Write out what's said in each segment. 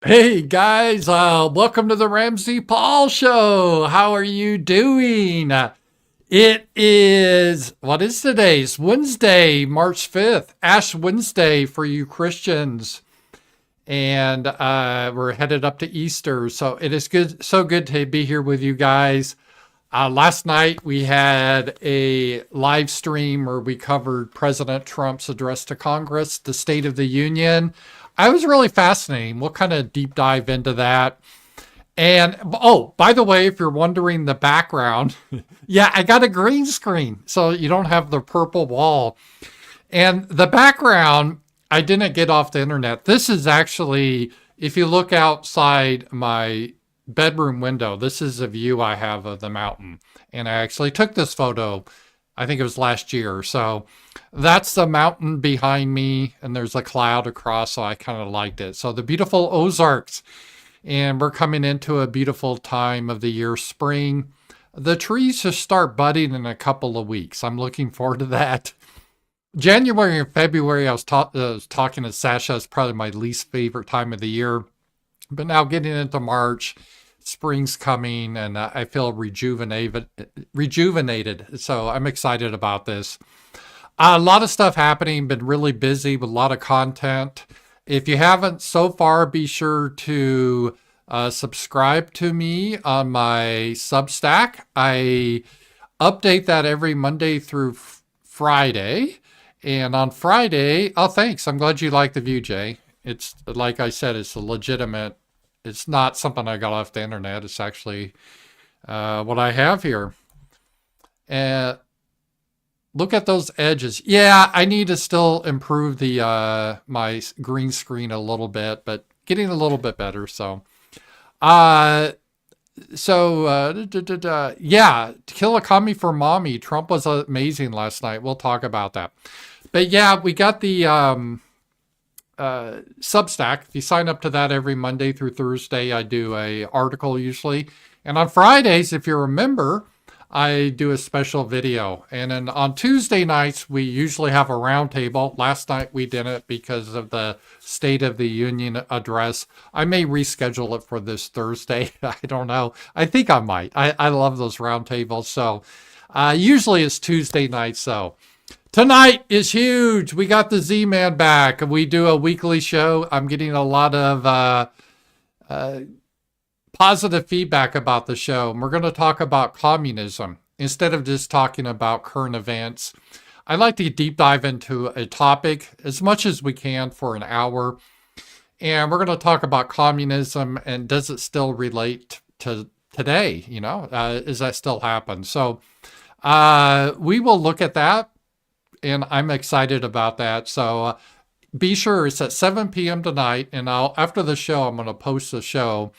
Hey guys, welcome to the RAMZPAUL show. How are you doing? It is, what is today? It's Wednesday, March 5th, Ash Wednesday for you Christians. And we're headed up to Easter. So it is good, so good to be here with you guys. Last night we had a live stream where we covered President Trump's address to Congress, the State of the Union. I was really fascinating. We'll kind of deep dive into that. And oh, by the way, if you're wondering the background, yeah, I got a green screen, so you don't have the purple wall. And the background, I didn't get off the internet. This is actually, if you look outside my bedroom window, this is a view I have of the mountain. And I actually took this photo, I think it was last year. So that's the mountain behind me, and there's a cloud across, so I kind of liked it. So the beautiful Ozarks, and we're coming into a beautiful time of the year, spring. The trees just start budding in a couple of weeks. I'm looking forward to that. January and February, I was talking to Sasha, it's probably my least favorite time of the year. But now getting into March, spring's coming, and I feel rejuvenated. So I'm excited about this. A lot of stuff happening, been really busy with a lot of content. If you haven't so far, be sure to subscribe to me on my Substack. I update that every Monday through Friday. And on Friday, oh, thanks. I'm glad you like the view, Jay. It's, like I said, it's a legitimate, it's not something I got off the internet. It's actually what I have here. And look at those edges. Yeah, I need to still improve the my green screen a little bit, but getting a little bit better. So, yeah, kill a commie for mommy. Trump was amazing last night. We'll talk about that. But yeah, we got the Substack. If you sign up to that every Monday through Thursday, I do a article usually. And on Fridays, if you remember, I do a special video. And then on Tuesday nights, we usually have a roundtable. Last night we didn't because of the State of the Union address. I may reschedule it for this Thursday. I don't know. I think I might. I love those roundtables. So usually it's Tuesday nights. So tonight is huge. We got the Z-Man back. We do a weekly show. I'm getting a lot of positive feedback about the show. And we're going to talk about communism instead of just talking about current events. I like to deep dive into a topic as much as we can for an hour. And we're going to talk about communism and does it still relate to today? You know, does that still happen? So we will look at that. And I'm excited about that. So be sure it's at 7 p.m. tonight. And after the show, I'm going to post the show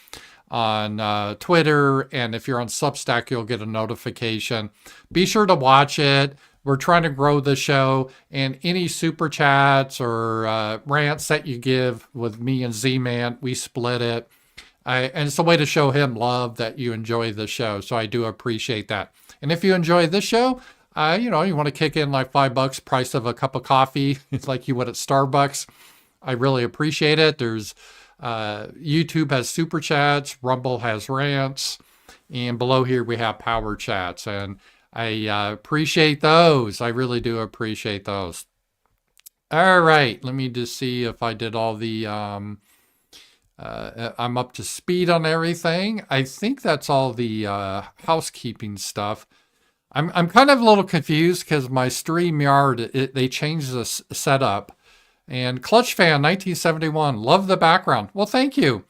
on Twitter. And if you're on Substack, you'll get a notification. Be sure to watch it. We're trying to grow the show. And any super chats or rants that you give with me and Z-Man, we split it. And it's a way to show him love that you enjoy the show. So I do appreciate that. And if you enjoy this show, you want to kick in like $5, price of a cup of coffee, like you would at Starbucks. I really appreciate it. There's YouTube has super chats, Rumble has rants, and below here we have Powerchats, and I appreciate those. I really do appreciate those. All right, let me just see if I did all the. I'm up to speed on everything. I think that's all the housekeeping stuff. I'm kind of a little confused because my StreamYard, they changed the setup. And Clutch Fan 1971, love the background. Well, thank you.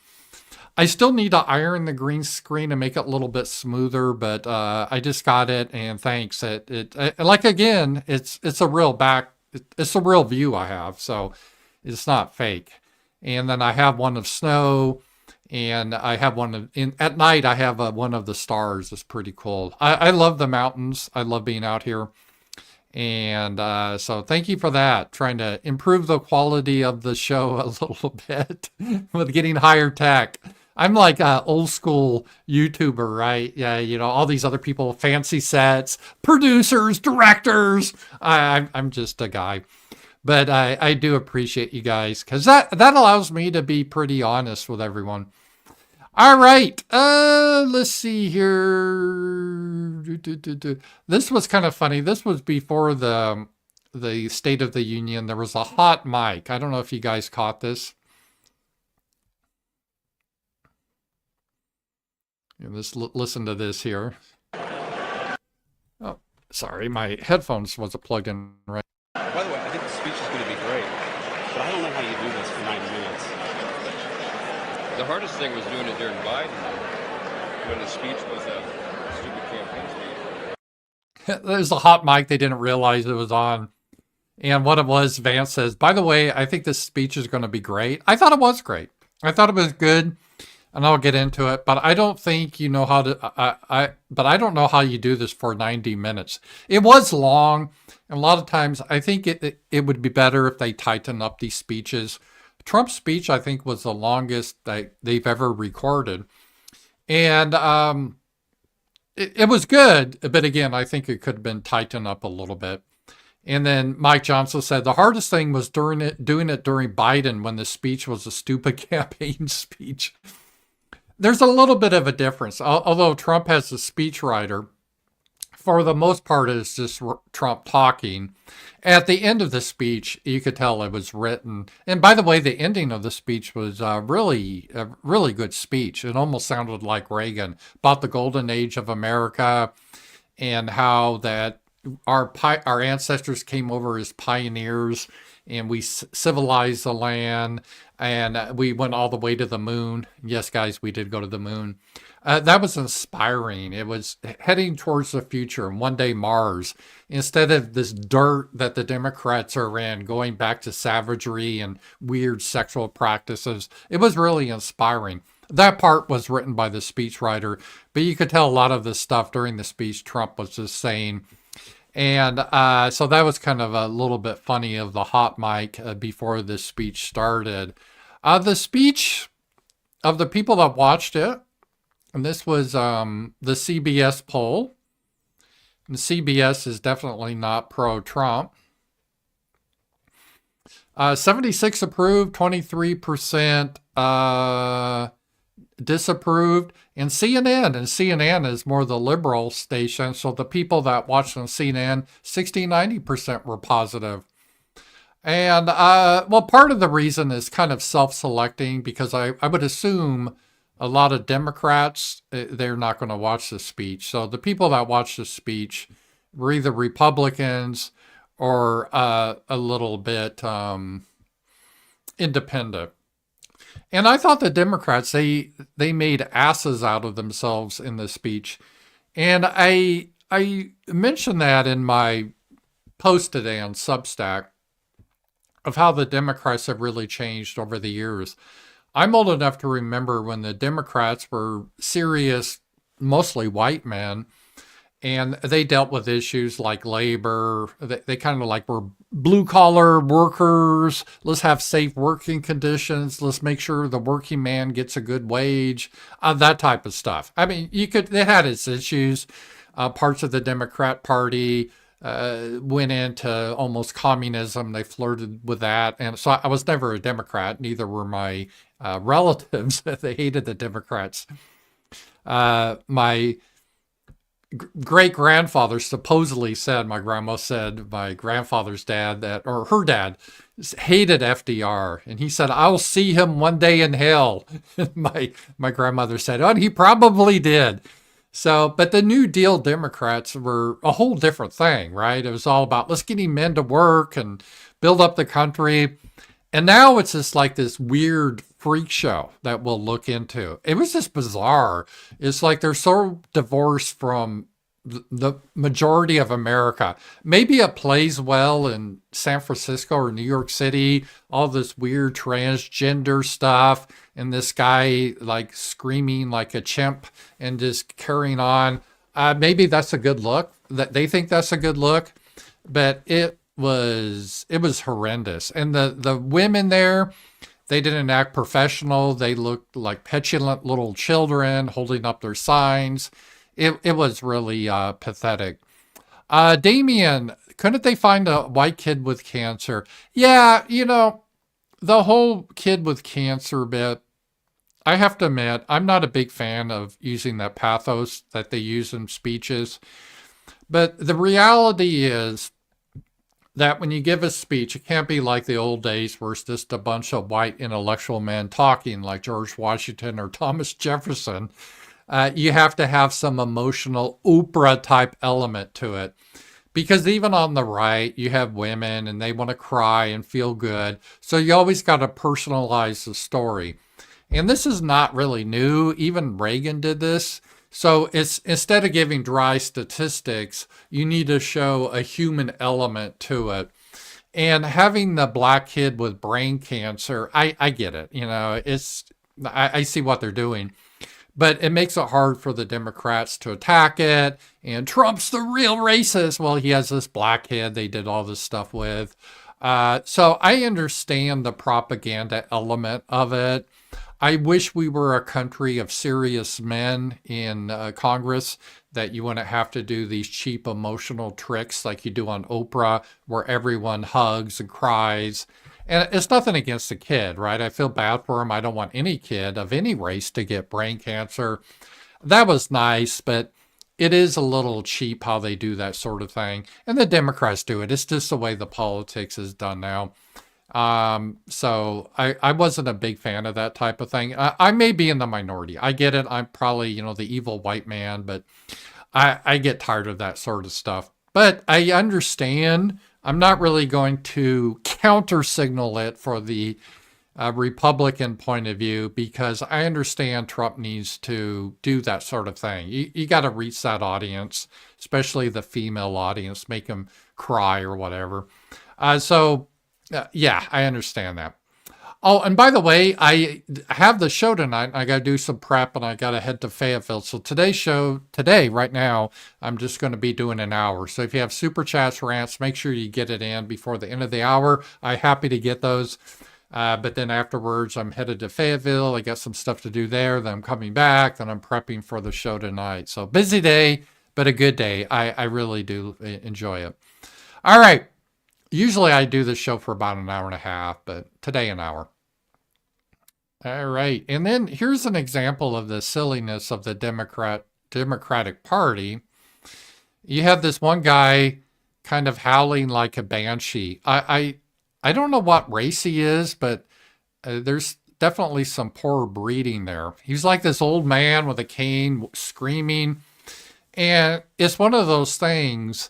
I still need to iron the green screen and make it a little bit smoother, but I just got it, and thanks. Like again, it's a real it's a real view I have, so it's not fake. And then I have one of snow, and I have one at night. I have one of the stars. It's pretty cool. I love the mountains. I love being out here. And so thank you for that. Trying to improve the quality of the show a little bit with getting higher tech. I'm like an old school YouTuber, right? Yeah, all these other people, fancy sets, producers, directors. I'm just a guy. But I do appreciate you guys because that allows me to be pretty honest with everyone. All right. Let's see here. This was kind of funny. This was before the State of the Union. There was a hot mic. I don't know if you guys caught this. Let's listen to this here. Oh, sorry, my headphones wasn't plugged in right. By the way, I think the speech is going to be great, but I don't know how you do this for 90 minutes. The hardest thing was doing it during Biden, when the speech was a stupid campaign speech. There's a hot mic. They didn't realize it was on. And what it was, Vance says, by the way, I think this speech is going to be great. I thought it was great. I thought it was good, and I'll get into it. But I don't think you know how to. But I don't know how you do this for 90 minutes. It was long, and a lot of times I think it would be better if they tighten up these speeches. Trump's speech, I think, was the longest they've ever recorded, and it was good. But again, I think it could have been tightened up a little bit. And then Mike Johnson said the hardest thing was doing it during Biden when the speech was a stupid campaign speech. There's a little bit of a difference. Although Trump has a speechwriter, for the most part, it's just Trump talking. At the end of the speech, you could tell it was written. And by the way, the ending of the speech was a really good speech. It almost sounded like Reagan about the golden age of America and how that our ancestors came over as pioneers and we civilized the land and we went all the way to the moon. Yes, guys, we did go to the moon. That was inspiring. It was heading towards the future and one day Mars, instead of this dirt that the Democrats are in, going back to savagery and weird sexual practices. It was really inspiring. That part was written by the speechwriter, but you could tell a lot of the stuff during the speech Trump was just saying. And so that was kind of a little bit funny of the hot mic before the speech started. The speech of the people that watched it, and this was the CBS poll. And CBS is definitely not pro-Trump. 76 approved, 23% disapproved, and CNN is more the liberal station, so the people that watched on CNN, 60-90% were positive. And well, part of the reason is kind of self-selecting, because I would assume a lot of Democrats, they're not going to watch the speech. So the people that watched the speech were either Republicans or a little bit independent. And I thought the Democrats, they made asses out of themselves in the speech. And I mentioned that in my post today on Substack of how the Democrats have really changed over the years. I'm old enough to remember when the Democrats were serious, mostly white men, and they dealt with issues like labor. They kind of like were blue collar workers. Let's have safe working conditions. Let's make sure the working man gets a good wage, that type of stuff. I mean, it had its issues. Parts of the Democrat Party went into almost communism. They flirted with that. And so I was never a Democrat. Neither were my relatives. They hated the Democrats. My great-grandfather supposedly said, my grandma said, my grandfather's dad, or her dad, hated FDR. And he said, I'll see him one day in hell. my grandmother said, oh, and he probably did. So, but the New Deal Democrats were a whole different thing, right? It was all about, let's get men to work and build up the country. And now it's just like this weird freak show that we'll look into. It was just bizarre. It's like they're so divorced from the majority of America. Maybe it plays well in San Francisco or New York City, all this weird transgender stuff, and this guy like screaming like a chimp and just carrying on. Maybe that's a good look. That they think that's a good look, but it was horrendous. And the women there, they didn't act professional. They looked like petulant little children holding up their signs. It was really pathetic. Damien couldn't they find a white kid with cancer? Yeah, the whole kid with cancer bit, I have to admit, I'm not a big fan of using that pathos that they use in speeches. But the reality is that when you give a speech, it can't be like the old days where it's just a bunch of white intellectual men talking like George Washington or Thomas Jefferson. You have to have some emotional Oprah type element to it. Because even on the right, you have women and they want to cry and feel good. So you always got to personalize the story. And this is not really new. Even Reagan did this. So it's instead of giving dry statistics, you need to show a human element to it. And having the black kid with brain cancer, I get it. I see what they're doing. But it makes it hard for the Democrats to attack it. And Trump's the real racist. Well, he has this black kid they did all this stuff with. So I understand the propaganda element of it. I wish we were a country of serious men in Congress, that you wouldn't have to do these cheap emotional tricks like you do on Oprah, where everyone hugs and cries. And it's nothing against the kid, right? I feel bad for him. I don't want any kid of any race to get brain cancer. That was nice, but it is a little cheap how they do that sort of thing. And the Democrats do it. It's just the way the politics is done now. So I wasn't a big fan of that type of thing. I may be in the minority. I get it. I'm probably, the evil white man, but I get tired of that sort of stuff. But I understand. I'm not really going to counter signal it for the Republican point of view, because I understand Trump needs to do that sort of thing. You got to reach that audience, especially the female audience, make them cry or whatever. Yeah, I understand that. Oh, and by the way, I have the show tonight. I got to do some prep and I got to head to Fayetteville. So today, right now, I'm just going to be doing an hour. So if you have super chats, rants, make sure you get it in before the end of the hour. I'm happy to get those. But then afterwards, I'm headed to Fayetteville. I got some stuff to do there. Then I'm coming back. Then I'm prepping for the show tonight. So busy day, but a good day. I really do enjoy it. All right. Usually I do this show for about an hour and a half, but today an hour. All right. And then here's an example of the silliness of the Democratic Party. You have this one guy kind of howling like a banshee. I don't know what race he is, but there's definitely some poor breeding there. He's like this old man with a cane screaming. And it's one of those things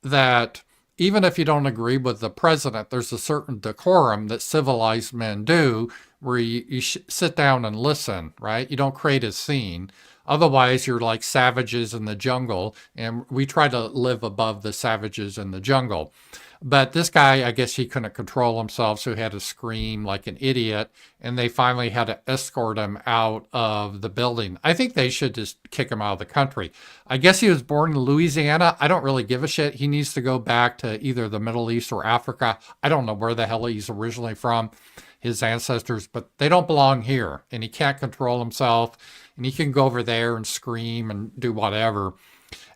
that even if you don't agree with the president, there's a certain decorum that civilized men do where you sit down and listen, right? You don't create a scene. Otherwise, you're like savages in the jungle, and we try to live above the savages in the jungle. But this guy, I guess he couldn't control himself, so he had to scream like an idiot, and they finally had to escort him out of the building. I think they should just kick him out of the country. I guess he was born in Louisiana. I don't really give a shit. He needs to go back to either the Middle East or Africa. I don't know where the hell he's originally from, his ancestors, but they don't belong here, and he can't control himself, and he can go over there and scream and do whatever.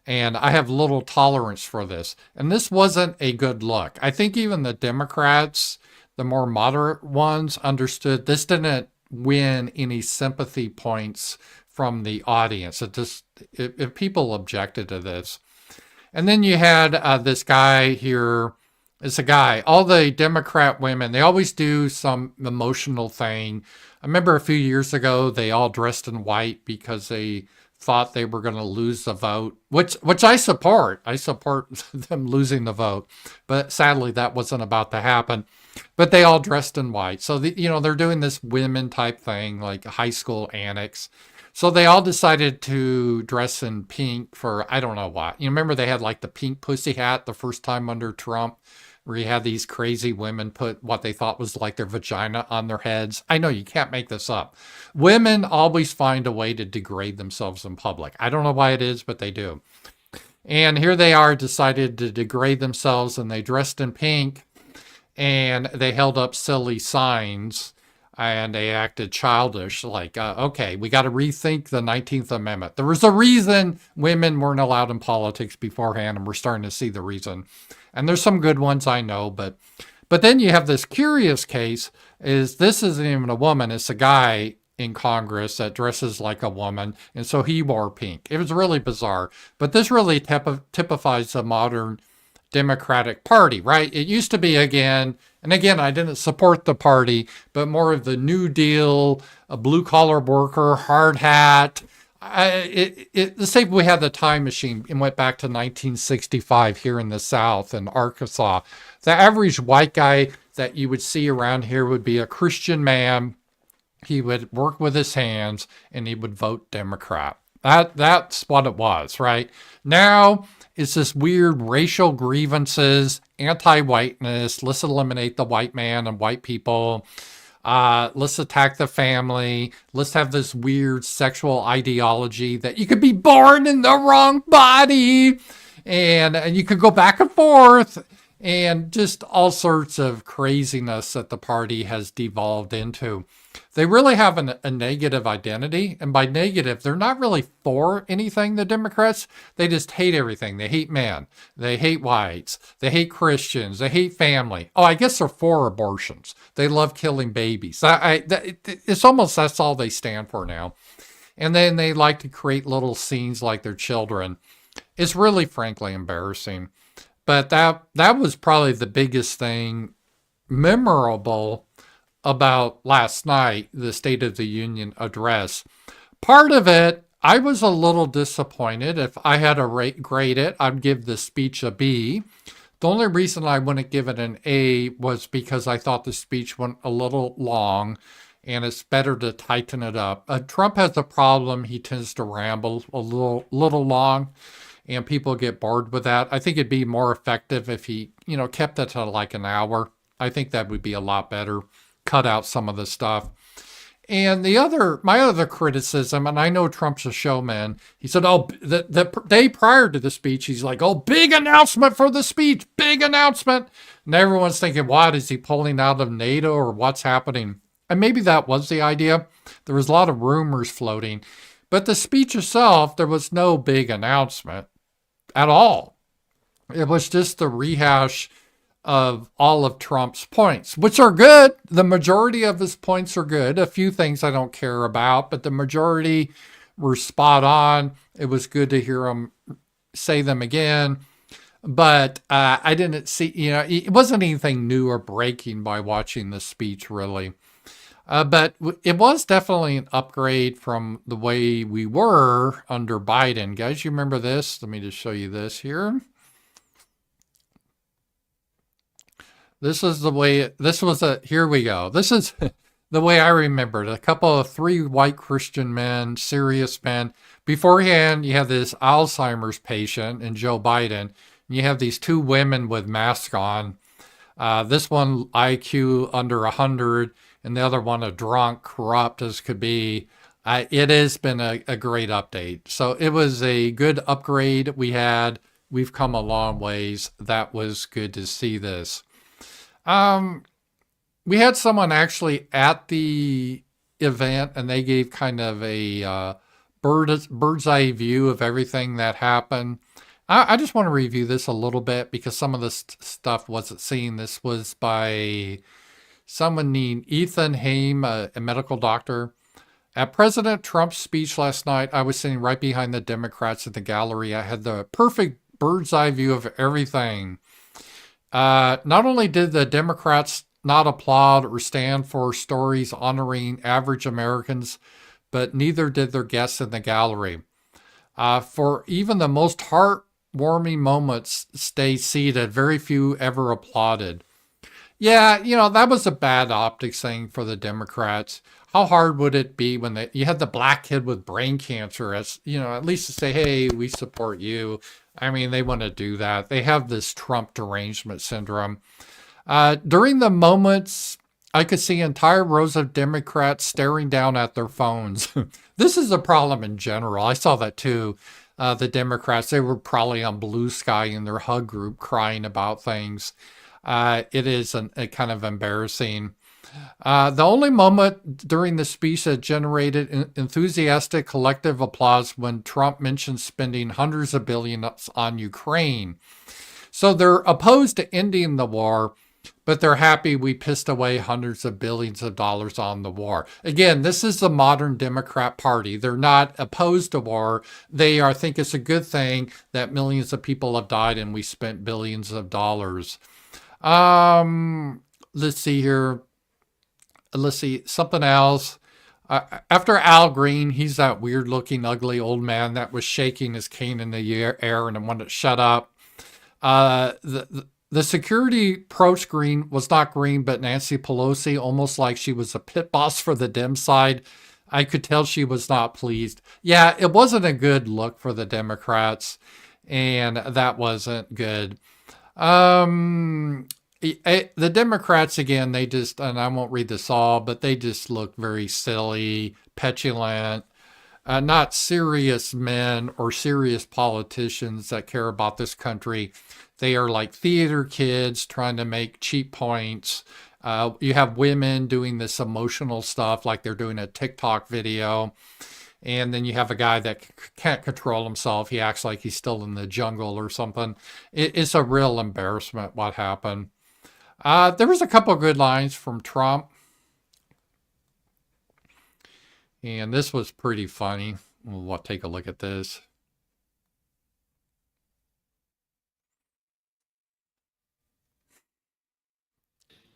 And I have little tolerance for this. And this wasn't a good look. I think even the Democrats, the more moderate ones, understood this didn't win any sympathy points from the audience. If people objected to this. And then you had this guy here. It's a guy. All the Democrat women, they always do some emotional thing. I remember a few years ago, they all dressed in white because they thought they were going to lose the vote, which I support. I support them losing the vote, but sadly that wasn't about to happen. But they all dressed in white, so they're doing this women type thing, like a high school annex. So they all decided to dress in pink for I don't know what. Remember they had like the pink pussy hat the first time under Trump, where you had these crazy women put what they thought was like their vagina on their heads. I know you can't make this up. Women always find a way to degrade themselves in public. I don't know why it is, but they do. And here they are, decided to degrade themselves, and they dressed in pink, and they held up silly signs. and they acted childish. Like, okay, we got to rethink the 19th Amendment. There was a reason women weren't allowed in politics beforehand, and we're starting to see the reason. And there's some good ones, I know, but then you have this curious case. This isn't even a woman; it's a guy in Congress that dresses like a woman, and so he wore pink. It was really bizarre, but this really typifies the modern Democratic Party, right? It used to be again, and again, I didn't support the party, but more of the New Deal, a blue collar worker, hard hat. Let's say we had the time machine and went back to 1965 here in the South in Arkansas. The average white guy that you would see around here would be a Christian man. He would work with his hands and he would vote Democrat. That's what it was, right? Now it's this weird racial grievances, anti-whiteness. Let's eliminate the white man and white people. Let's attack the family. Let's have this weird sexual ideology that you could be born in the wrong body, and you could go back and forth, and just all sorts of craziness that the party has devolved into. They really have a negative identity, and by negative, they're not really for anything, the Democrats. They just hate everything. They hate men. They hate whites. They hate Christians. They hate family. Oh, I guess they're for abortions. They love killing babies. It's almost that's all they stand for now. And then they like to create little scenes like their children. It's really, frankly, embarrassing. But that was probably the biggest thing memorable about last night, the State of the Union address. Part of it, I was a little disappointed. If I had to grade it, I'd give the speech a B. The only reason I wouldn't give it an A was because I thought the speech went a little long, and it's better to tighten it up. Trump has a problem. He tends to ramble a little long, and people get bored with that. I think it'd be more effective if he, kept it to like an hour. I think that would be a lot better. Cut out some of the stuff. And my other criticism, and I know Trump's a showman, he said, the day prior to the speech, he's like, big announcement for the speech, big announcement. And everyone's thinking, what, is he pulling out of NATO or what's happening? And maybe that was the idea. There was a lot of rumors floating. But the speech itself, there was no big announcement at all. It was just the rehash of all of Trump's points, which are good. The majority of his points are good. A few things I don't care about, but the majority were spot on. It was good to hear him say them again. But I didn't see, it wasn't anything new or breaking by watching the speech, really. But it was definitely an upgrade from the way we were under Biden. Guys, you remember this? Let me just show you this here. This is the way, here we go. This is the way I remember it. Three white Christian men, serious men. Beforehand, you have this Alzheimer's patient and Joe Biden. And you have these two women with masks on. This one IQ under 100, and the other one a drunk, corrupt as could be. It has been a great update. So it was a good upgrade we had. We've come a long ways. That was good to see this. We had someone actually at the event, and they gave kind of a bird's eye view of everything that happened. I just want to review this a little bit because some of this stuff wasn't seen. This was by someone named Ethan Haim, a medical doctor. At President Trump's speech last night, I was sitting right behind the Democrats at the gallery. I had the perfect bird's eye view of everything. Not only did the Democrats not applaud or stand for stories honoring average Americans, but neither did their guests in the gallery. For even the most heartwarming moments stay seated, very few ever applauded. Yeah, that was a bad optics thing for the Democrats. How hard would it be when you had the black kid with brain cancer as, at least to say, hey, we support you. I mean, they want to do that. They have this Trump derangement syndrome. During the moments, I could see entire rows of Democrats staring down at their phones. This is a problem in general. I saw that too. The Democrats, they were probably on Blue Sky in their hug group crying about things. It is a kind of embarrassing. The only moment during the speech that generated enthusiastic collective applause when Trump mentioned spending hundreds of billions on Ukraine. So they're opposed to ending the war, but they're happy we pissed away hundreds of billions of dollars on the war. Again, this is the modern Democrat Party. They're not opposed to war. They think it's a good thing that millions of people have died and we spent billions of dollars. Let's see here. Let's see, something else. After Al Green, he's that weird looking, ugly old man that was shaking his cane in the air and wanted to shut up. The security pro-screen was not green, but Nancy Pelosi, almost like she was a pit boss for the Dem side. I could tell she was not pleased. Yeah, it wasn't a good look for the Democrats, and that wasn't good. The Democrats, again, they just, and I won't read this all, but they just look very silly, petulant, not serious men or serious politicians that care about this country. They are like theater kids trying to make cheap points. You have women doing this emotional stuff like they're doing a TikTok video. And then you have a guy that can't control himself. He acts like he's still in the jungle or something. It's a real embarrassment what happened. There was a couple of good lines from Trump. And this was pretty funny. We'll take a look at this.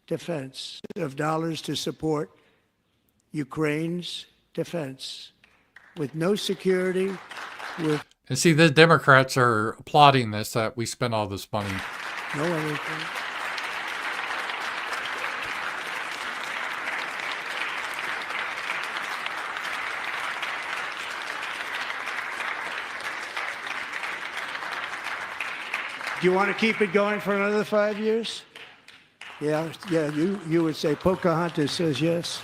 Defense of dollars to support Ukraine's defense. With no security, with And see, the Democrats are applauding this, that we spent all this money. no anything. Do you want to keep it going for another 5 years? Yeah, you would say Pocahontas says yes.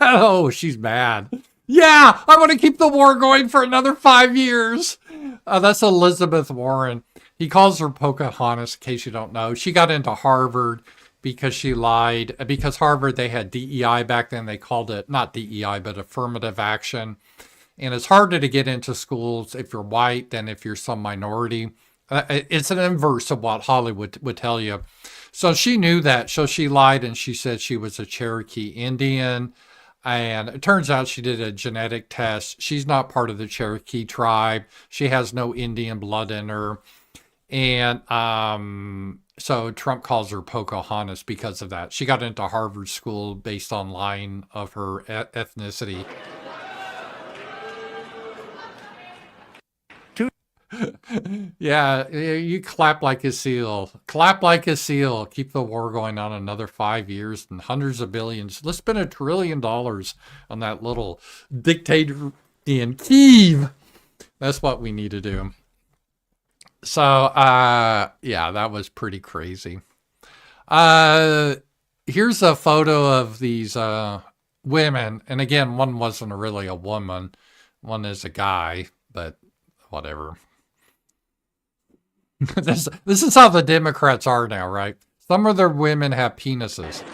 Oh, she's mad. Yeah, I want to keep the war going for another 5 years. That's Elizabeth Warren. He calls her Pocahontas, in case you don't know. She got into Harvard because she lied. Because Harvard, they had DEI back then. They called it, not DEI, but affirmative action. And it's harder to get into schools if you're white than if you're some minority. It's an inverse of what Hollywood would tell you. So she knew that. So she lied and she said she was a Cherokee Indian. And it turns out she did a genetic test. She's not part of the Cherokee tribe. She has no Indian blood in her. And so Trump calls her Pocahontas because of that. She got into Harvard School based on lying of her ethnicity. Yeah, you clap like a seal. Clap like a seal. Keep the war going on another 5 years and hundreds of billions. Let's spend $1 trillion on that little dictator in Kyiv. That's what we need to do. So, yeah, that was pretty crazy. Here's a photo of these women. And again, one wasn't really a woman. One is a guy, but whatever. This is how the Democrats are now, right? Some of their women have penises.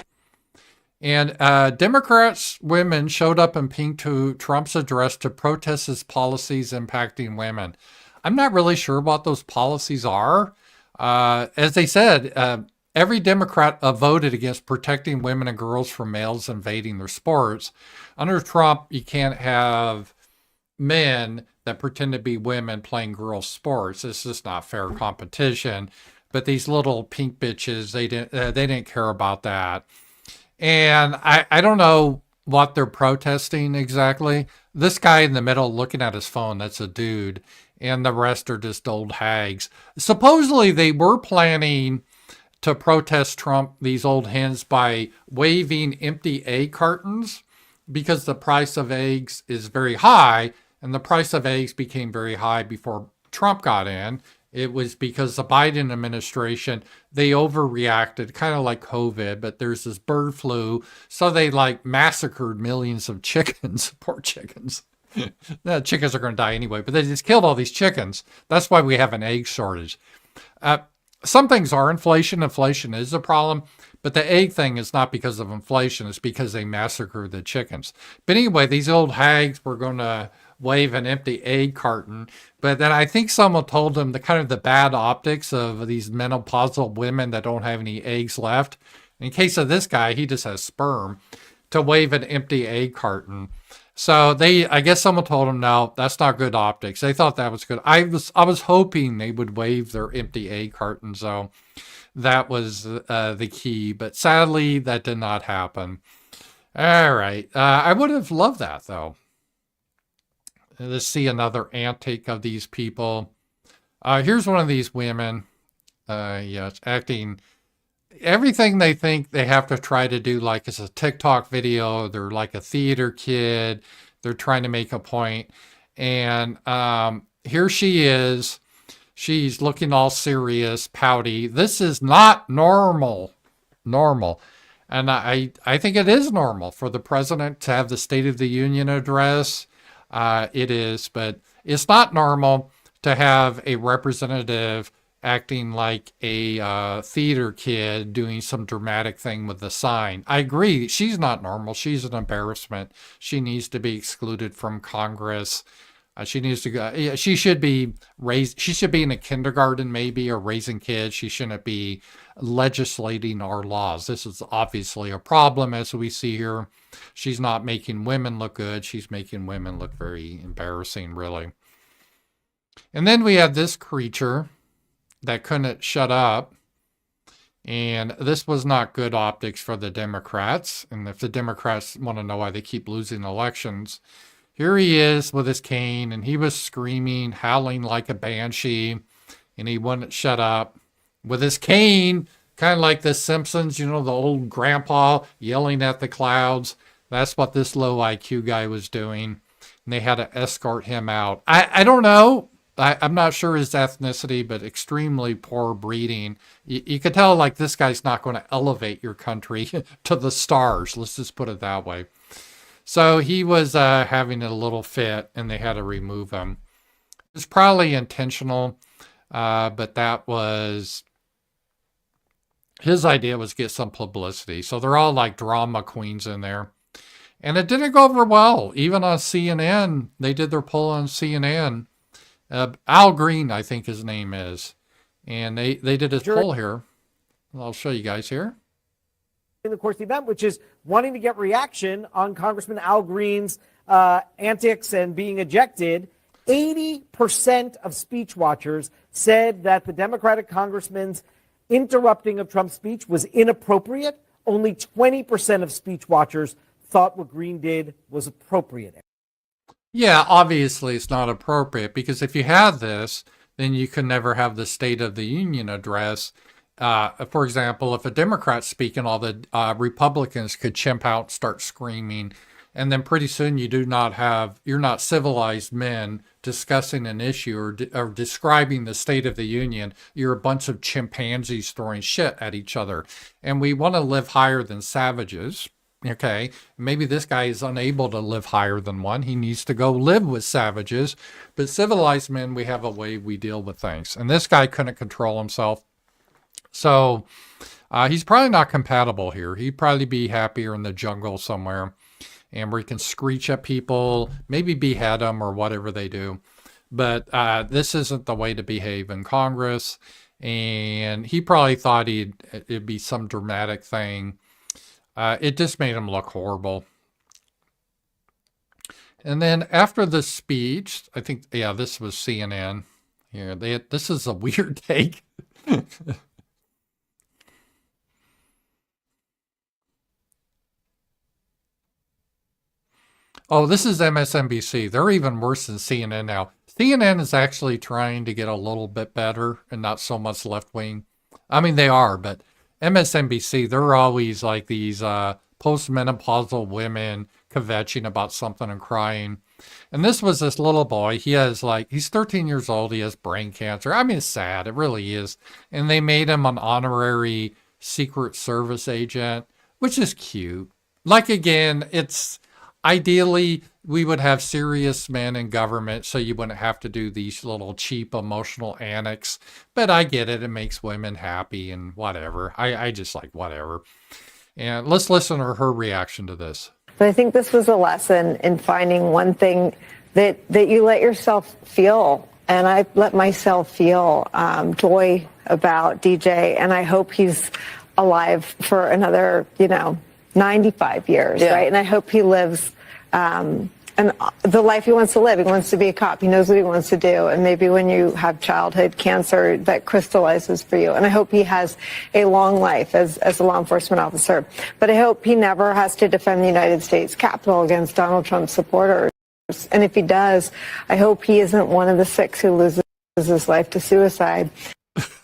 And Democrats women showed up in pink to Trump's address to protest his policies impacting women. I'm not really sure what those policies are. As they said, every Democrat voted against protecting women and girls from males invading their sports. Under Trump, you can't have men that pretend to be women playing girls' sports. It's just not fair competition. But these little pink bitches, they didn't care about that. And I don't know what they're protesting exactly. This guy in the middle looking at his phone, that's a dude. And the rest are just old hags. Supposedly they were planning to protest Trump, these old hens, by waving empty egg cartons because the price of eggs is very high. And the price of eggs became very high before Trump got in. It was because the Biden administration, they overreacted, kind of like COVID, but there's this bird flu. So they like massacred millions of chickens, poor chickens. The chickens are going to die anyway, but they just killed all these chickens. That's why we have an egg shortage. Some things are inflation. Inflation is a problem, but the egg thing is not because of inflation. It's because they massacred the chickens. But anyway, these old hags were going to wave an empty egg carton. But then I think someone told them the kind of the bad optics of these menopausal women that don't have any eggs left. In case of this guy, he just has sperm, to wave an empty egg carton. So I guess someone told him, no, that's not good optics. They thought that was good. I was hoping they would wave their empty egg carton. So that was the key. But sadly, that did not happen. All right. I would have loved that, though. Let's see another antic of these people. Here's one of these women. It's acting everything they think they have to try to do, like it's a TikTok video. They're like a theater kid. They're trying to make a point. And here she is. She's looking all serious, pouty. This is not normal. And I think it is normal for the president to have the State of the Union address. It is, but it's not normal to have a representative acting like a theater kid doing some dramatic thing with the sign. I agree. She's not normal. She's an embarrassment. She needs to be excluded from Congress. She needs to go. She should be raised. She should be in a kindergarten, maybe, or raising kids. She shouldn't be legislating our laws. This is obviously a problem, as we see here. She's not making women look good. She's making women look very embarrassing, really. And then we have this creature that couldn't shut up. And this was not good optics for the Democrats. And if the Democrats want to know why they keep losing elections, here he is with his cane, and he was screaming, howling like a banshee, and he wouldn't shut up with his cane, kind of like the Simpsons, the old grandpa yelling at the clouds. That's what this low IQ guy was doing, and they had to escort him out. I don't know. I'm not sure his ethnicity, but extremely poor breeding. You could tell, like, this guy's not going to elevate your country to the stars. Let's just put it that way. So he was having a little fit, and they had to remove him. It's probably intentional, but that was his idea, was get some publicity. So they're all like drama queens in there. And it didn't go over well. Even on CNN, they did their poll on CNN. Al Green, I think his name is. And they did his poll here. I'll show you guys here. In the course of the event, which is wanting to get reaction on Congressman Al Green's antics and being ejected. 80% of speech watchers said that the Democratic congressman's interrupting of Trump's speech was inappropriate. Only 20% of speech watchers thought what Green did was appropriate. Yeah, obviously it's not appropriate, because if you had this, then you could never have the State of the Union address. For example, if a Democrat's speaking, all the Republicans could chimp out, start screaming, and then pretty soon you're not civilized men discussing an issue or describing the State of the Union. You're a bunch of chimpanzees throwing shit at each other. And we want to live higher than savages. Okay, maybe this guy is unable to live higher than one. He needs to go live with savages. But civilized men, we have a way we deal with things. And this guy couldn't control himself. So he's probably not compatible here. He'd probably be happier in the jungle somewhere, and where he can screech at people, maybe behead them or whatever they do. But this isn't the way to behave in Congress. And he probably thought it'd be some dramatic thing. It just made him look horrible. And then after the speech, I think, yeah, this was CNN. Here, this is a weird take. Oh, this is MSNBC. They're even worse than CNN now. CNN is actually trying to get a little bit better and not so much left wing. I mean, they are, but MSNBC, they're always like these postmenopausal women kvetching about something and crying. And this was this little boy. He's 13 years old. He has brain cancer. I mean, it's sad. It really is. And they made him an honorary Secret Service agent, which is cute. Like, again, ideally, we would have serious men in government so you wouldn't have to do these little cheap emotional annex. But I get it. It makes women happy and whatever. I just like whatever. And let's listen to her reaction to this. But I think this was a lesson in finding one thing that you let yourself feel. And I let myself feel joy about DJ. And I hope he's alive for another, 95 years, right? And I hope he lives and the life he wants to live. He wants to be a cop. He knows what he wants to do. And maybe when you have childhood cancer, that crystallizes for you. And I hope he has a long life as a law enforcement officer. But I hope he never has to defend the United States Capitol against Donald Trump supporters. And if he does, I hope he isn't one of the 6 who loses his life to suicide.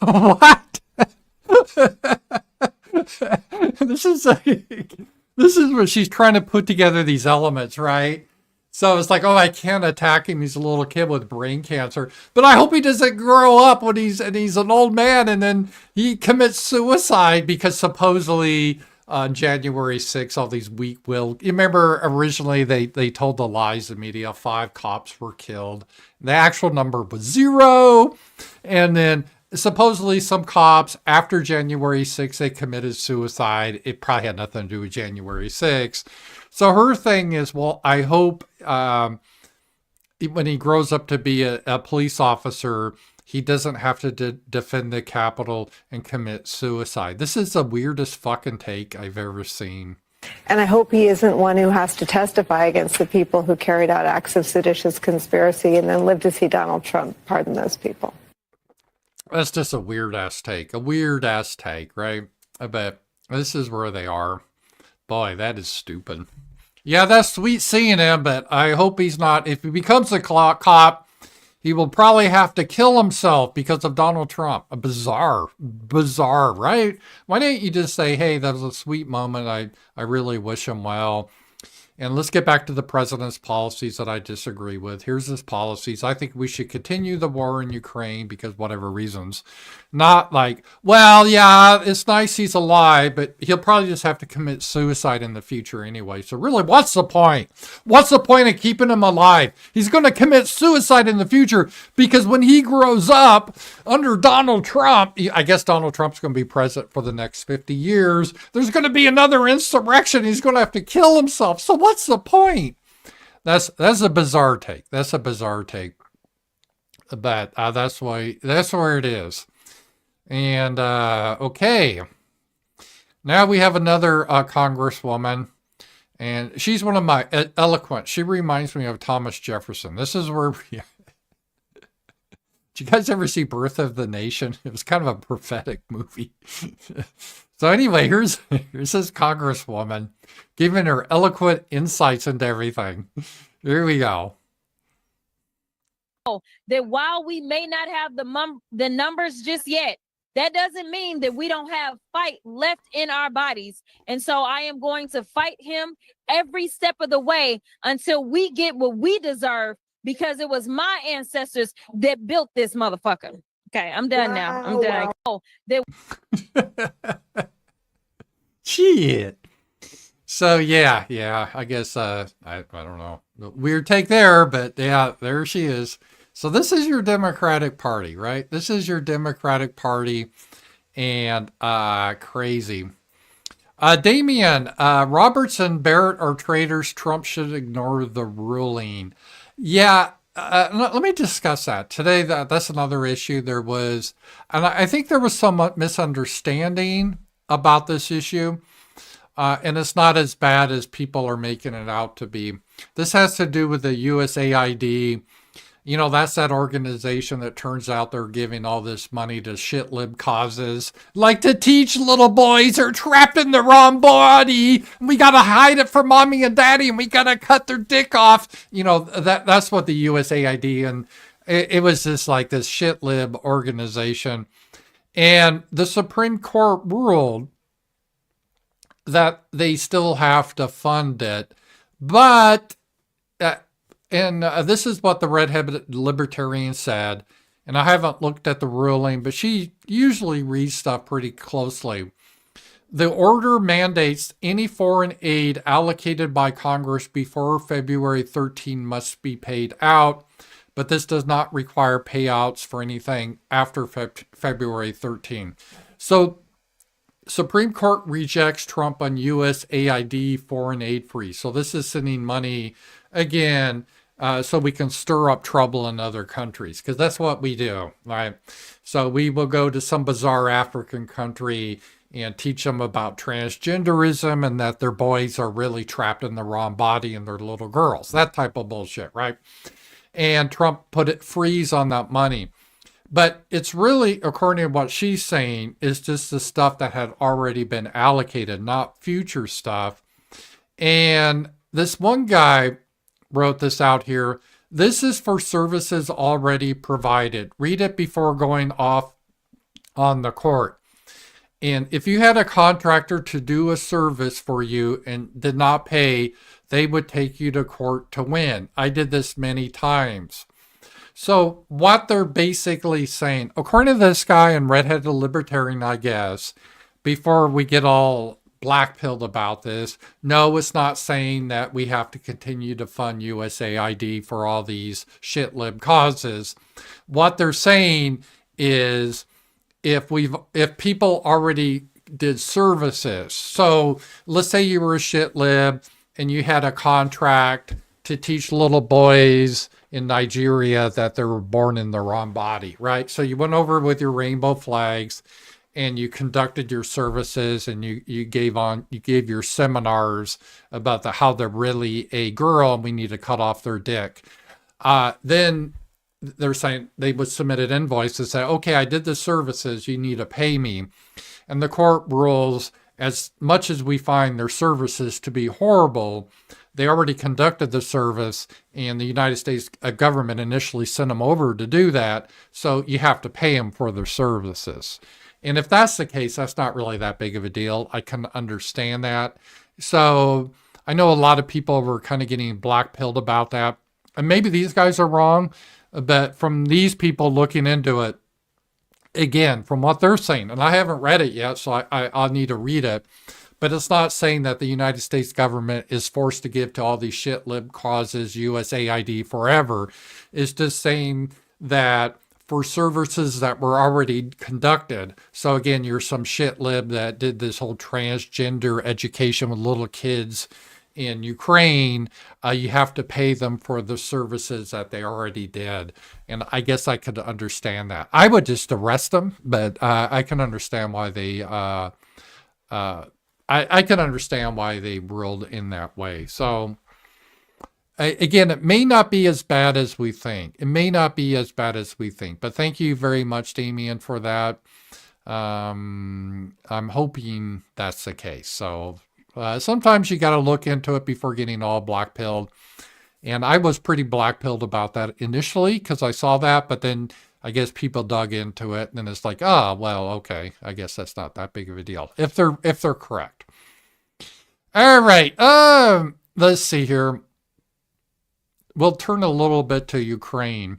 What? This is where she's trying to put together these elements, right? So it's like, oh, I can't attack him. He's a little kid with brain cancer. But I hope he doesn't grow up when he's an old man and then he commits suicide because supposedly on January 6th, all these weak-willed... You remember originally they told the lies to the media. 5 cops were killed. The actual number was 0. And then supposedly some cops, after January 6th, they committed suicide. It probably had nothing to do with January 6th. So her thing is, well, I hope when he grows up to be a police officer, he doesn't have to defend the Capitol and commit suicide. This is the weirdest fucking take I've ever seen. And I hope he isn't one who has to testify against the people who carried out acts of seditious conspiracy and then live to see Donald Trump pardon those people. That's just a weird-ass take. A weird-ass take, right? I bet this is where they are. Boy, that is stupid. Yeah, that's sweet seeing him, but I hope he's not. If he becomes a cop, he will probably have to kill himself because of Donald Trump. Bizarre, right? Why don't you just say, hey, that was a sweet moment. I really wish him well. And let's get back to the president's policies that I disagree with. Here's his policies. I think we should continue the war in Ukraine because whatever reasons. Not like, well, yeah, it's nice he's alive, but he'll probably just have to commit suicide in the future anyway. So really, what's the point? What's the point of keeping him alive? He's going to commit suicide in the future because when he grows up under Donald Trump, I guess Donald Trump's going to be president for the next 50 years. There's going to be another insurrection. He's going to have to kill himself. So what's the point? That's a bizarre take. That's a bizarre take. But that's where it is. And okay, now we have another congresswoman, and she's one of my eloquent. She reminds me of Thomas Jefferson. This is where did you guys ever see Birth of the Nation? It was kind of a prophetic movie. So anyway, here's this congresswoman giving her eloquent insights into everything. Here we go. That while we may not have the numbers just yet, that doesn't mean that we don't have fight left in our bodies. And so I am going to fight him every step of the way until we get what we deserve, because it was my ancestors that built this motherfucker. Okay, I'm done now. I'm done. Oh, Shit. So yeah, I guess I don't know. Weird take there, but yeah, there she is. So this is your Democratic Party, right? This is your Democratic Party, and crazy. Damian, Roberts and Barrett are traitors. Trump should ignore the ruling. Yeah, let me discuss that. Today, that's another issue. There was, and I think there was some misunderstanding about this issue. And it's not as bad as people are making it out to be. This has to do with the USAID. You know, that's that organization that turns out they're giving all this money to shit-lib causes, like to teach little boys are trapped in the wrong body. We got to hide it from mommy and daddy, and we got to cut their dick off. You know, that's what the USAID, and it was just like this shit-lib organization. And the Supreme Court ruled that they still have to fund it. But, and this is what the redheaded libertarian said, and I haven't looked at the ruling, but she usually reads stuff pretty closely. The order mandates any foreign aid allocated by Congress before February 13 must be paid out, but this does not require payouts for anything after February 13. So Supreme Court rejects Trump on USAID foreign aid freeze. So this is sending money again so we can stir up trouble in other countries, because that's what we do, right? So we will go to some bizarre African country and teach them about transgenderism and that their boys are really trapped in the wrong body and they're little girls, that type of bullshit, right? And Trump put it freeze on that money. But it's really, according to what she's saying, is just the stuff that had already been allocated, not future stuff. And this one guy wrote this out here. This is for services already provided. Read it before going off on the court. And if you had a contractor to do a service for you and did not pay, they would take you to court to win. I did this many times. So what they're basically saying, according to this guy and redheaded libertarian, I guess, before we get all black-pilled about this, no, it's not saying that we have to continue to fund USAID for all these shit-lib causes. What they're saying is if people already did services, so let's say you were a shit-lib and you had a contract to teach little boys in Nigeria that they were born in the wrong body, right? So you went over with your rainbow flags and you conducted your services and you gave your seminars about how they're really a girl and we need to cut off their dick. Then they're saying they would submit an invoice and say, okay, I did the services, you need to pay me. And the court rules, as much as we find their services to be horrible, they already conducted the service and the United States government initially sent them over to do that. So you have to pay them for their services. And if that's the case, that's not really that big of a deal. I can understand that. So I know a lot of people were kind of getting black-pilled about that. And maybe these guys are wrong, but from these people looking into it, again, from what they're saying, and I haven't read it yet, so I'll need to read it, but it's not saying that the United States government is forced to give to all these shit lib causes USAID forever. It's just saying that for services that were already conducted. So again, you're some shit lib that did this whole transgender education with little kids in Ukraine, you have to pay them for the services that they already did. And I guess I could understand that. I would just arrest them, but I can understand why they, I can understand why they ruled in that way. So again, it may not be as bad as we think. It may not be as bad as we think, but thank you very much, Damien, for that. I'm hoping that's the case. So sometimes you got to look into it before getting all black-pilled. And I was pretty black-pilled about that initially because I saw that, but then I guess people dug into it and it's like, oh, well, okay, I guess that's not that big of a deal if they're correct. All right, let's see here. We'll turn a little bit to Ukraine.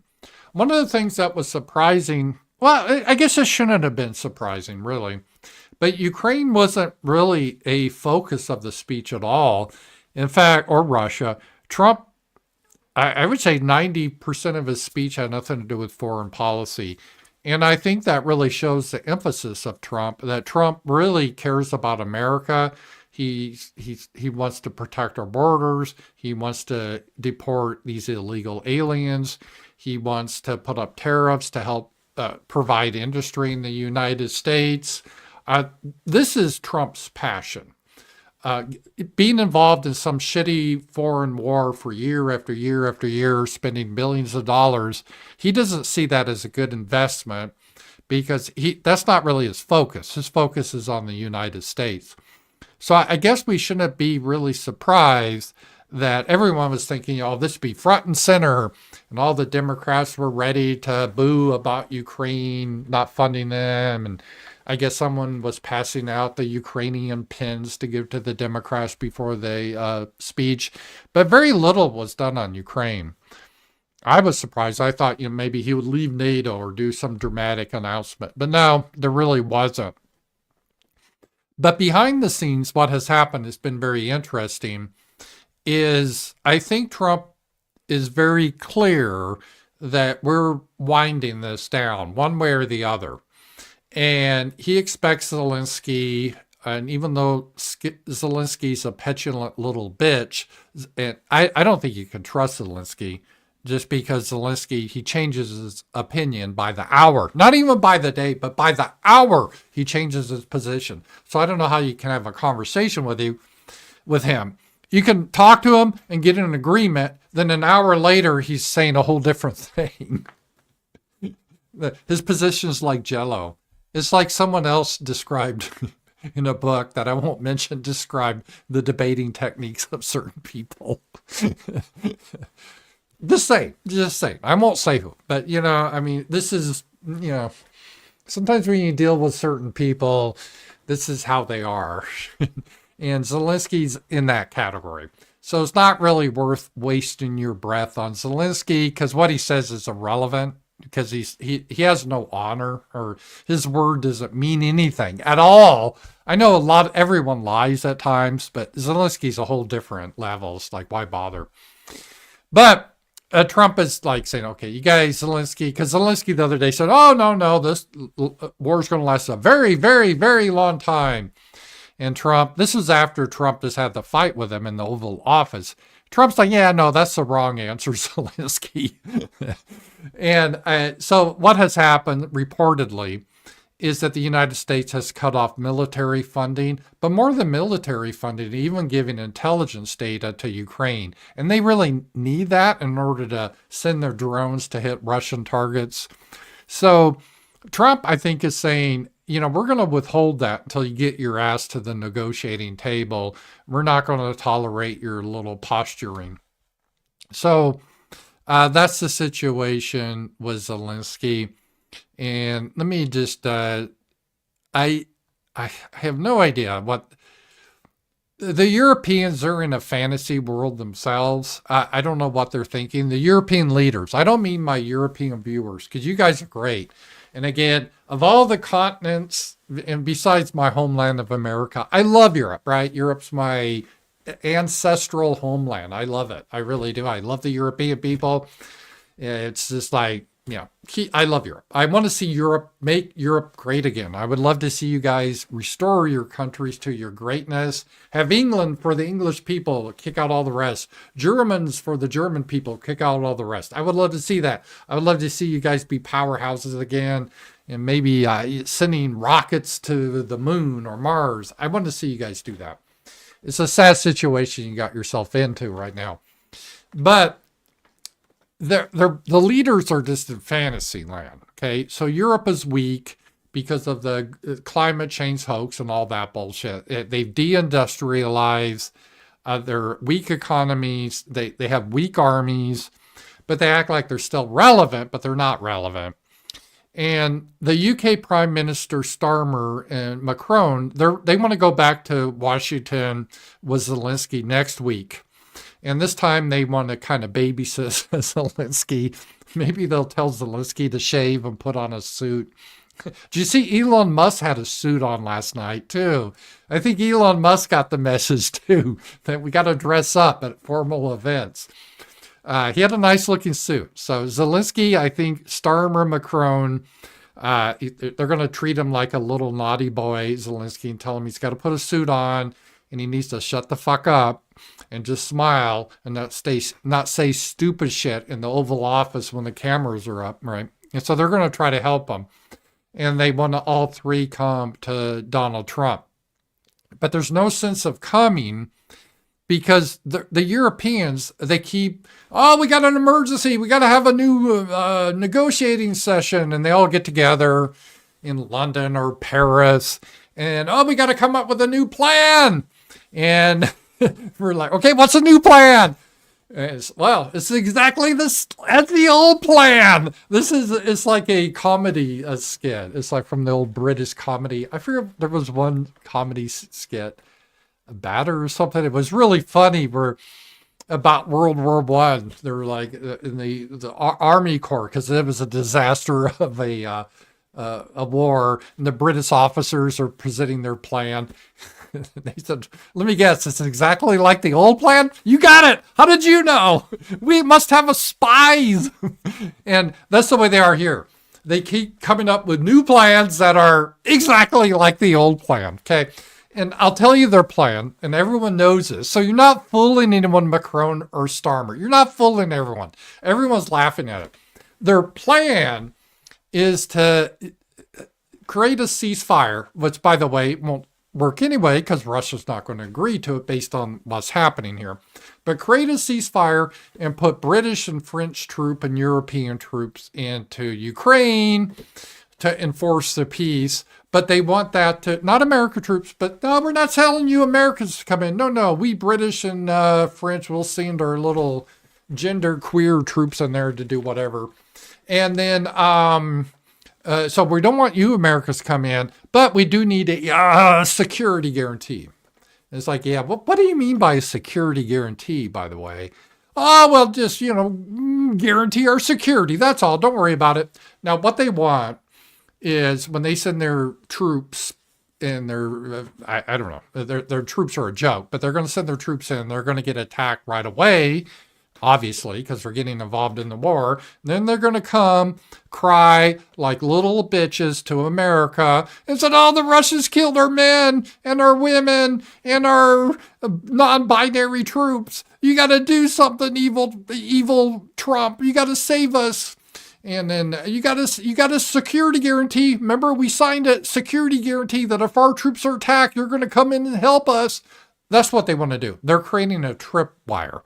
One of the things that was surprising, well, I guess it shouldn't have been surprising, really. But Ukraine wasn't really a focus of the speech at all. In fact, or Russia. Trump, I would say 90% of his speech had nothing to do with foreign policy. And I think that really shows the emphasis of Trump, that Trump really cares about America. He wants to protect our borders. He wants to deport these illegal aliens. He wants to put up tariffs to help provide industry in the United States. This is Trump's passion. Being involved in some shitty foreign war for year after year after year, spending billions of dollars, he doesn't see that as a good investment because that's not really his focus. His focus is on the United States. So I guess we shouldn't be really surprised that everyone was thinking, oh, this would be front and center, and all the Democrats were ready to boo about Ukraine not funding them, and I guess someone was passing out the Ukrainian pins to give to the Democrats before the speech, but very little was done on Ukraine. I was surprised. I thought, maybe he would leave NATO or do some dramatic announcement, but no, there really wasn't. But behind the scenes, what has happened has been very interesting. Is I think Trump is very clear that we're winding this down one way or the other. And he expects Zelensky, and even though Zelensky's a petulant little bitch, and I don't think you can trust Zelensky just because Zelensky, he changes his opinion by the hour, not even by the day, but by the hour he changes his position. So I don't know how you can have a conversation with him. You can talk to him and get an agreement. Then an hour later, he's saying a whole different thing. His position is like Jell-O. It's like someone else described in a book that I won't mention, described the debating techniques of certain people. Just saying. I won't say who, but I mean, this is, sometimes when you deal with certain people, this is how they are. And Zelensky's in that category. So it's not really worth wasting your breath on Zelensky because what he says is irrelevant because he has no honor, or his word doesn't mean anything at all. I know everyone lies at times, but Zelensky's a whole different level. It's like, why bother? But Trump is like saying, okay, you guys, Zelensky, because Zelensky the other day said, oh, no, this war is going to last a very, very, very long time. And Trump, this is after Trump just had the fight with him in the Oval Office. Trump's like, yeah, no, that's the wrong answer, Zelensky. And so what has happened reportedly is that the United States has cut off military funding, but more than military funding, even giving intelligence data to Ukraine. And they really need that in order to send their drones to hit Russian targets. So Trump, I think, is saying, we're going to withhold that until you get your ass to the negotiating table. We're not going to tolerate your little posturing. So that's the situation with Zelensky. And let me just, I have no idea what the Europeans are in a fantasy world themselves. I don't know what they're thinking. The European leaders, I don't mean my European viewers, because you guys are great. And again, of all the continents, and besides my homeland of America, I love Europe, right? Europe's my ancestral homeland. I love it. I really do. I love the European people. It's just like, I love Europe. I want to see Europe, make Europe great again. I would love to see you guys restore your countries to your greatness. Have England for the English people, kick out all the rest. Germans for the German people, kick out all the rest. I would love to see that. I would love to see you guys be powerhouses again and maybe sending rockets to the moon or Mars. I want to see you guys do that. It's a sad situation you got yourself into right now. But the leaders are just in fantasy land, okay? So Europe is weak because of the climate change hoax and all that bullshit. They've deindustrialized. They're weak economies. They have weak armies, but they act like they're still relevant, but they're not relevant. And the UK Prime Minister Starmer and Macron, they want to go back to Washington with Zelensky next week. And this time they want to kind of babysit Zelensky. Maybe they'll tell Zelensky to shave and put on a suit. Did you see Elon Musk had a suit on last night too? I think Elon Musk got the message too, that we got to dress up at formal events. He had a nice looking suit. So Zelensky, I think Starmer, Macron, they're going to treat him like a little naughty boy, Zelensky, and tell him he's got to put a suit on and he needs to shut the fuck up and just smile and not say stupid shit in the Oval Office when the cameras are up, right? And so they're going to try to help him. And they want to all three come to Donald Trump. But there's no sense of coming because the Europeans, they keep, we got an emergency. We got to have a new negotiating session. And they all get together in London or Paris. And, we got to come up with a new plan. And we're like, okay, what's a new plan? It's exactly this as the old plan. It's like a comedy skit. It's like from the old British comedy. I forget, there was one comedy skit, a batter or something. It was really funny about World War I. They were like in the Army Corps because it was a disaster of a a war, and the British officers are presenting their plan. They said, let me guess, it's exactly like the old plan? You got it! How did you know? We must have a spies! And that's the way they are here. They keep coming up with new plans that are exactly like the old plan, okay? And I'll tell you their plan, and everyone knows this. So you're not fooling anyone, Macron or Starmer. You're not fooling everyone. Everyone's laughing at it. Their plan is to create a ceasefire, which, by the way, won't work anyway because Russia's not going to agree to it based on what's happening here. But create a ceasefire and put British and French troops and European troops into Ukraine to enforce the peace. But they want that to, not American troops, but no, we're not telling you Americans to come in. No, we British and French will send our little gender queer troops in there to do whatever. And then, so we don't want you Americans to come in, but we do need a security guarantee. It's like, yeah, what do you mean by a security guarantee, by the way? Oh, well, just, guarantee our security. That's all. Don't worry about it. Now, what they want is when they send their troops in their, I don't know, their troops are a joke, but they're going to send their troops in. They're going to get attacked right away, obviously, because they're getting involved in the war. Then they're going to come cry like little bitches to America and said, oh, the Russians killed our men and our women and our non-binary troops. You got to do something, evil Trump. You got to save us. And then you got a security guarantee. Remember, we signed a security guarantee that if our troops are attacked, you're going to come in and help us. That's what they want to do. They're creating a tripwire.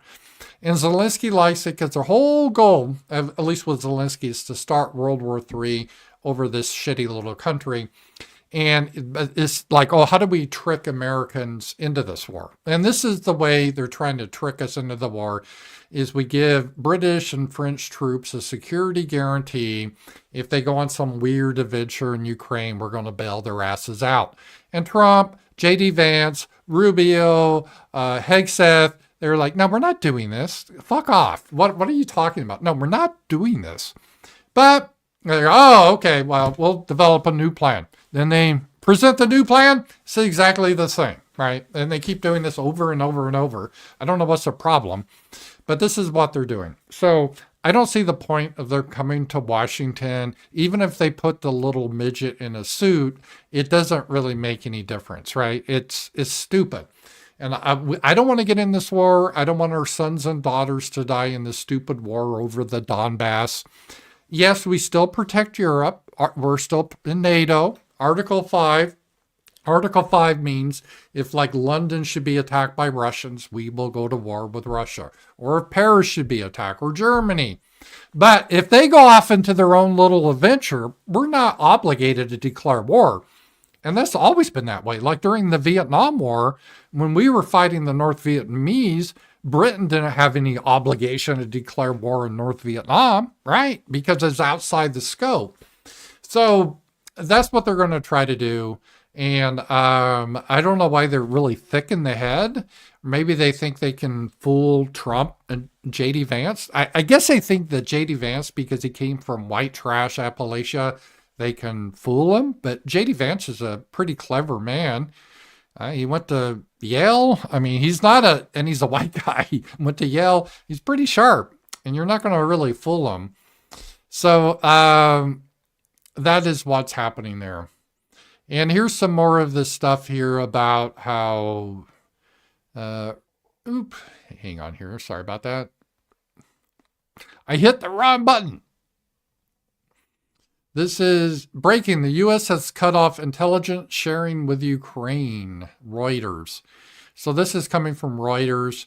And Zelensky likes it because their whole goal, at least with Zelensky, is to start World War III over this shitty little country. And it's like, oh, how do we trick Americans into this war? And this is the way they're trying to trick us into the war, is we give British and French troops a security guarantee. If they go on some weird adventure in Ukraine, we're going to bail their asses out. And Trump, J.D. Vance, Rubio, Hegseth, they're like, no, we're not doing this. Fuck off. What are you talking about? No, we're not doing this. But they're, oh, okay, well, we'll develop a new plan. Then they present the new plan. It's exactly the same, right? And they keep doing this over and over and over. I don't know what's the problem, but this is what they're doing. So I don't see the point of their coming to Washington. Even if they put the little midget in a suit, it doesn't really make any difference, right? It's stupid. And I don't want to get in this war. I don't want our sons and daughters to die in this stupid war over the Donbass. Yes, we still protect Europe. We're still in NATO. Article 5. Article 5 means if like London should be attacked by Russians, we will go to war with Russia. Or if Paris should be attacked, or Germany. But if they go off into their own little adventure, we're not obligated to declare war. And that's always been that way. Like during the Vietnam War, when we were fighting the North Vietnamese, Britain didn't have any obligation to declare war in North Vietnam, right? Because it's outside the scope. So that's what they're going to try to do. And I don't know why they're really thick in the head. Maybe they think they can fool Trump and J.D. Vance. I guess they think that J.D. Vance, because he came from white trash Appalachia, they can fool him. But J.D. Vance is a pretty clever man. He went to Yale. I mean, he's a white guy. He went to Yale. He's pretty sharp, and you're not going to really fool him. So that is what's happening there. And here's some more of this stuff here about how, hang on here. Sorry about that. I hit the wrong button. This is breaking. The U.S. has cut off intelligence sharing with Ukraine. Reuters. So this is coming from Reuters.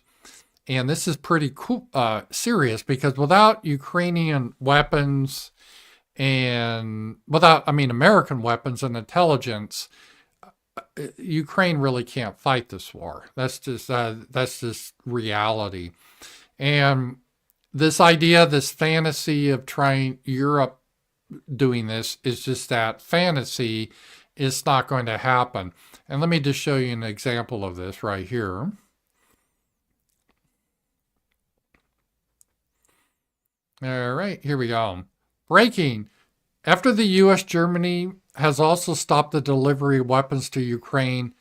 And this is pretty cool, serious, because without Ukrainian weapons and American weapons and intelligence, Ukraine really can't fight this war. That's just reality. And this idea, this fantasy of trying Europe doing this is just that fantasy. It's not going to happen. And let me just show you an example of this right here. All right, here we go. Breaking. After the U.S., Germany has also stopped the delivery of weapons to Ukraine,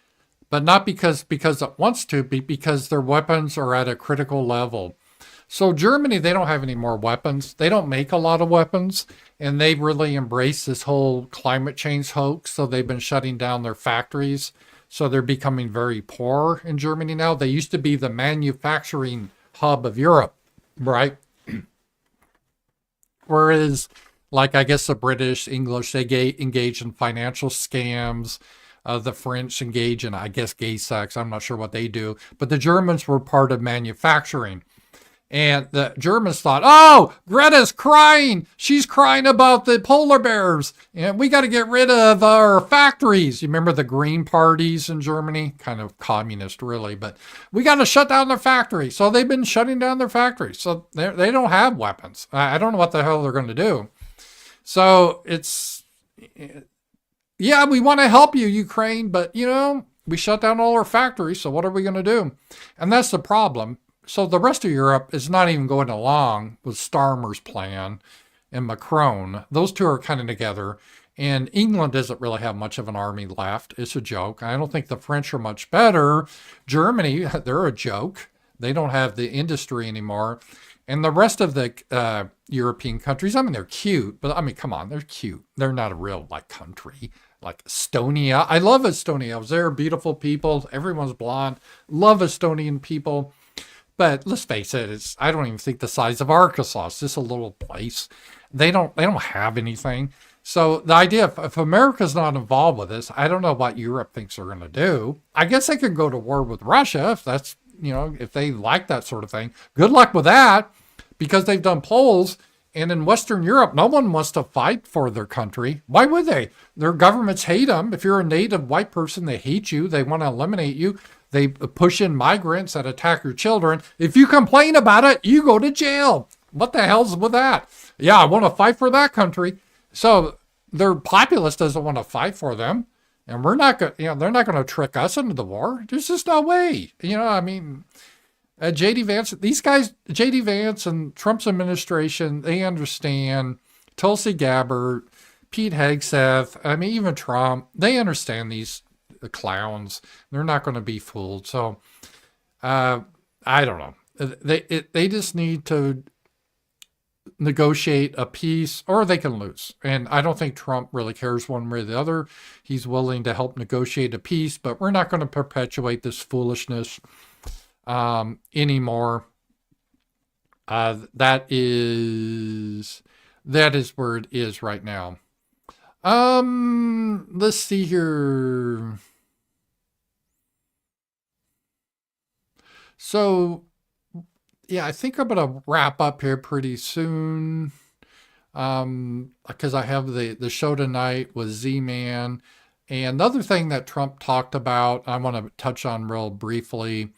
but not because it wants to, but because their weapons are at a critical level. So Germany, they don't have any more weapons. They don't make a lot of weapons, and they really embrace this whole climate change hoax. So they've been shutting down their factories. So they're becoming very poor in Germany now. They used to be the manufacturing hub of Europe, right? Whereas, like, I guess the British, English, they engage in financial scams. The French engage in, I guess, gay sex. I'm not sure what they do. But the Germans were part of manufacturing. And the Germans thought, oh, Greta's crying. She's crying about the polar bears. And we got to get rid of our factories. You remember the Green parties in Germany? Kind of communist, really. But we got to shut down their factories. So they've been shutting down their factories. So they don't have weapons. I don't know what the hell they're going to do. So it's, yeah, we want to help you, Ukraine. But, you know, we shut down all our factories. So what are we going to do? And that's the problem. So the rest of Europe is not even going along with Starmer's plan and Macron. Those two are kind of together. And England doesn't really have much of an army left. It's a joke. I don't think the French are much better. Germany, they're a joke. They don't have the industry anymore. And the rest of the European countries, I mean, they're cute. But I mean, come on, they're cute. They're not a real, like, country. Like Estonia. I love Estonia. I was there. Beautiful people. Everyone's blonde. Love Estonian people. But let's face it, I don't even think the size of Arkansas. It's just a little place. They don't have anything. So the idea, if America's not involved with this, I don't know what Europe thinks they're going to do. I guess they could go to war with Russia if that's, you know, if they like that sort of thing. Good luck with that, because they've done polls. And in Western Europe, no one wants to fight for their country. Why would they? Their governments hate them. If you're a native white person, they hate you. They want to eliminate you. They push in migrants that attack your children. If you complain about it, you go to jail. What the hell's with that? Yeah, I want to fight for that country. So their populace doesn't want to fight for them. And we're not going, you know, they're not going to trick us into the war. There's just no way. You know, I mean, J.D. Vance, these guys, J.D. Vance and Trump's administration, they understand. Tulsi Gabbard, Pete Hegseth, I mean, even Trump, they understand the clowns. They're not going to be fooled. So I don't know. They just need to negotiate a peace, or they can lose. And I don't think Trump really cares one way or the other. He's willing to help negotiate a peace, but we're not going to perpetuate this foolishness anymore. That is where it is right now. Let's see here. So, yeah, I think I'm going to wrap up here pretty soon. Because I have the show tonight with Z-Man. And another thing that Trump talked about, I want to touch on real briefly,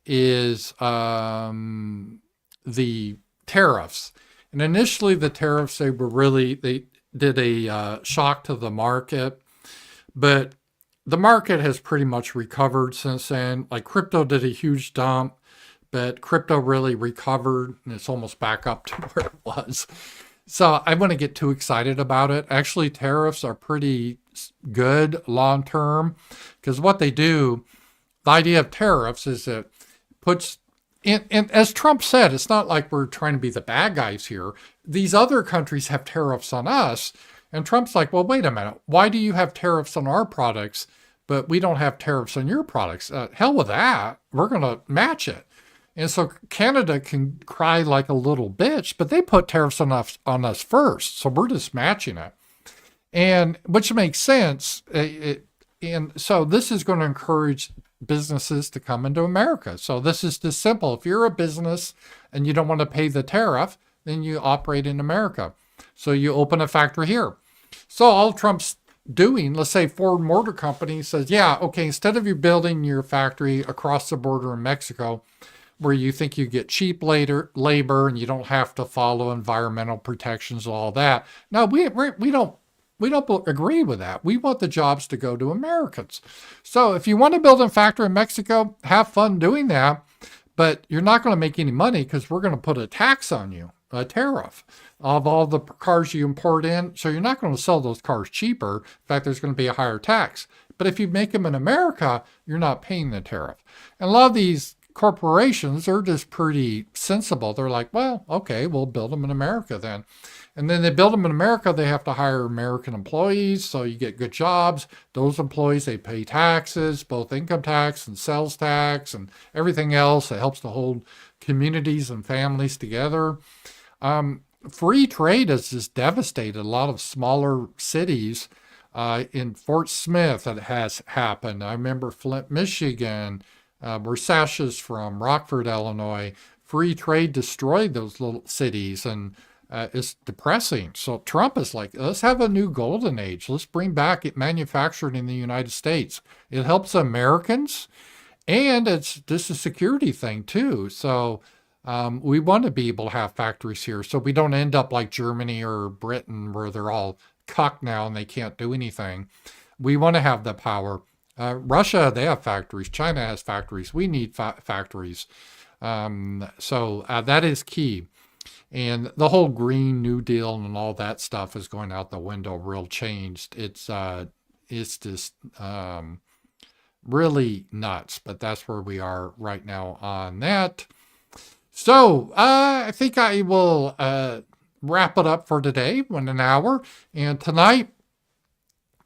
is the tariffs. And initially the tariffs, they did a shock to the market, but the market has pretty much recovered since then. Like crypto did a huge dump, but crypto really recovered and it's almost back up to where it was. So I wouldn't get too excited about it. Actually, tariffs are pretty good long term, because what they do, the idea of tariffs is it puts, and as Trump said, it's not like we're trying to be the bad guys here. These other countries have tariffs on us. And Trump's like, well, wait a minute. Why do you have tariffs on our products, but we don't have tariffs on your products? Hell with that. We're going to match it. And so Canada can cry like a little bitch, but they put tariffs on us first. So we're just matching it. And which makes sense. And so this is going to encourage businesses to come into America. So this is just simple. If you're a business and you don't want to pay the tariff, then you operate in America. So you open a factory here. So all Trump's doing, let's say Ford Motor Company says, yeah, okay, instead of you building your factory across the border in Mexico, where you think you get cheap labor and you don't have to follow environmental protections and all that. No, we don't agree with that. We want the jobs to go to Americans. So if you want to build a factory in Mexico, have fun doing that, but you're not going to make any money because we're going to put a tax on you. tariff of all the cars you import in. So you're not going to sell those cars cheaper. In fact, there's going to be a higher tax. But if you make them in America, you're not paying the tariff. And a lot of these corporations are just pretty sensible. They're like, well, okay, we'll build them in America then. And then they build them in America, they have to hire American employees, so you get good jobs. Those employees, they pay taxes, both income tax and sales tax and everything else. It helps to hold communities and families together. Free trade has just devastated a lot of smaller cities. In Fort Smith, it has happened. I remember Flint, Michigan, where Sash is from, Rockford, Illinois. Free trade destroyed those little cities, and it's depressing. So Trump is like, let's have a new golden age. Let's bring back it manufactured in the United States. It helps Americans, and it's just a security thing too. So we want to be able to have factories here, so we don't end up like Germany or Britain, where they're all cucked now and they can't do anything. We want to have the power. Russia, they have factories. China has factories. We need factories. So that is key. And the whole Green New Deal and all that stuff is going out the window, real changed. It's just really nuts, but that's where we are right now on that. So I think I will wrap it up for today in an hour. And tonight,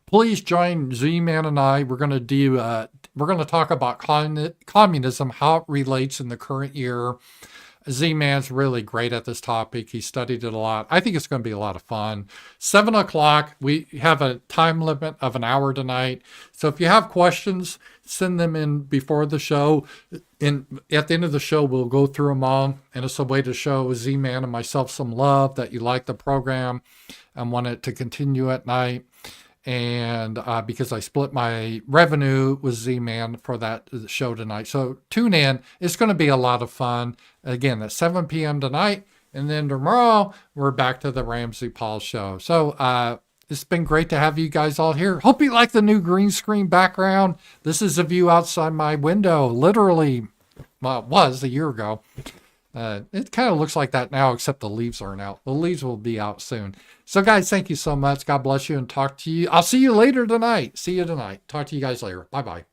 please join Z-Man and I. We're going to talk about communism, how it relates in the current year. Z-Man's really great at this topic. He studied it a lot. I think it's going to be a lot of fun. 7 o'clock, we have a time limit of an hour tonight. So if you have questions, send them in before the show. And at the end of the show, we'll go through them all. And it's a way to show Z-Man and myself some love, that you like the program and want it to continue at night. And because I split my revenue with Z-Man for that show tonight. So tune in. It's going to be a lot of fun. Again, at 7 p.m. tonight. And then tomorrow, we're back to the RAMZPAUL show. So it's been great to have you guys all here. Hope you like the new green screen background. This is a view outside my window. Literally, well, it was a year ago. It kind of looks like that now, except the leaves aren't out. The leaves will be out soon. So guys, thank you so much. God bless you, and talk to you. I'll see you later tonight. See you tonight. Talk to you guys later. Bye-bye.